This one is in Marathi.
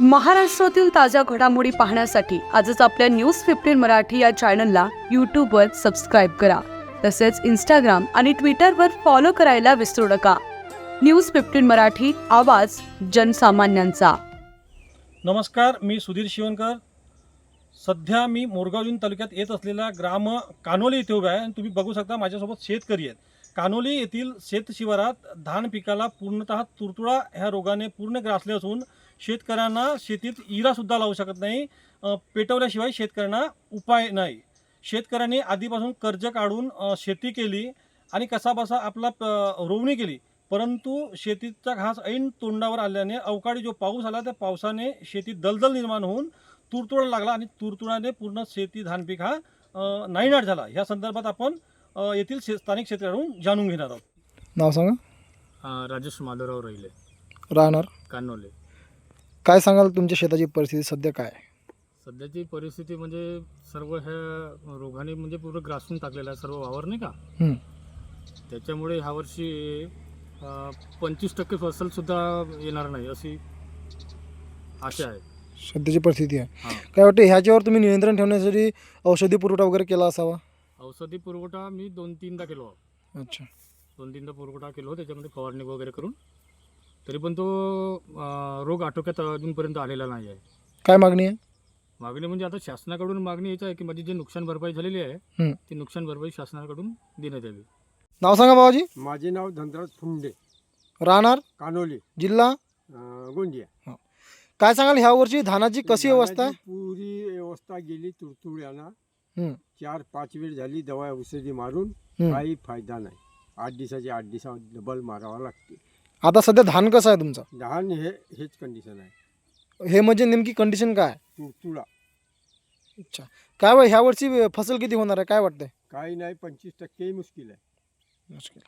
महाराष्ट्रातील ताज्या घडामोडी पाहण्यासाठी आजच आपल्या न्यूज 15 मराठी या चॅनलला यूट्यूबवर सबस्क्राईब करा. तसेच इंस्टाग्राम आणि ट्विटरवर फॉलो करायला विसरू नका. न्यूज 15 मराठी, आवाज जनसामान्यांचा. नमस्कार, मी सुधीर शिवणकर. सध्या मी मोरगाव तालुक्यात येत असलेल्या ग्राम कानोली येथे उभे आहे आणि तुम्ही बघू शकता माझ्यासोबत शेतकरी आहेत. कानोली येथील शेत शिवारात धान पिकाला पूर्णतः तुडतुडा ह्या रोगाने पूर्ण ग्रासले असून शेतकऱ्यांना शेतीत इरासुद्धा लावू शकत नाही. पेटवल्याशिवाय शेतकऱ्यांना उपाय नाही. शेतकऱ्यांनी आधीपासून कर्ज काढून शेती केली आणि कसाबसा आपला रोवणी केली, परंतु शेतीचा घास ऐन तोंडावर आल्याने अवकाळी जो पाऊस आला त्या पावसाने शेतीत दलदल निर्माण होऊन तुडतुडा लागला आणि तुडतुडाने पूर्ण शेती धानपीक हा नायनाट झाला. या संदर्भात आपण येथील स्थानिक शेतकऱ्यांकडून जाणून घेणार आहोत. नाव सांगा. राजेश माधवराव रहिले, राहणार कानोले. काय सांगाल तुमच्या शेताची परिस्थिती सध्या काय? सध्याची परिस्थिती म्हणजे सर्व ह्या रोगाने म्हणजे पूर्ण ग्रासून टाकलेला आहे सर्व वावर, नाही का. त्याच्यामुळे ह्या वर्षी 25% फसलसुद्धा येणार नाही अशी आशा आहे. सध्याची परिस्थिती आहे. हां. काय वाटतं ह्याच्यावर तुम्ही नियंत्रण ठेवण्यासाठी औषधी पुरवठा वगैरे केला असावा? औषधी पुरवठा मी 2-3दा केलो. अच्छा. 2-3दा पुरवठा केलो, त्याच्यामध्ये फवारणी वगैरे करून. तरी पण तो रोग आटोक्यात अजूनपर्यंत आलेला नाही आहे. काय मागणी आहे? मागणी म्हणजे आता शासनाकडून मागणी यायची आहे की माझी जी नुकसान भरपाई झालेली आहे ती नुकसान भरपाई शासनाकडून देण्यात यावी. नाव सांगा बाबाजी. माझे नाव धनराज फुंडे, राहणार कानोली, जिल्हा. गोंदिया. काय सांगाल ह्या वर्षी धानाची कशी अवस्था आहे? पुरी व्यवस्था गेली तुडतुड्यानं. हं. 4-5 वेळ झाली दवा औषधी मारून, काही फायदा नाही. 8 दिवसात डबल मारावा लागते. आता सध्या धान कसं आहे तुमचं? धान हेच कंडिशन आहे. हे म्हणजे नेमकी कंडिशन काय? तुडतुडा. अच्छा. काय बरं ह्या वर्षी फसल किती होणार आहे काय वाटतंय? काही नाही, 25% मुश्किल आहे. मुश्किल.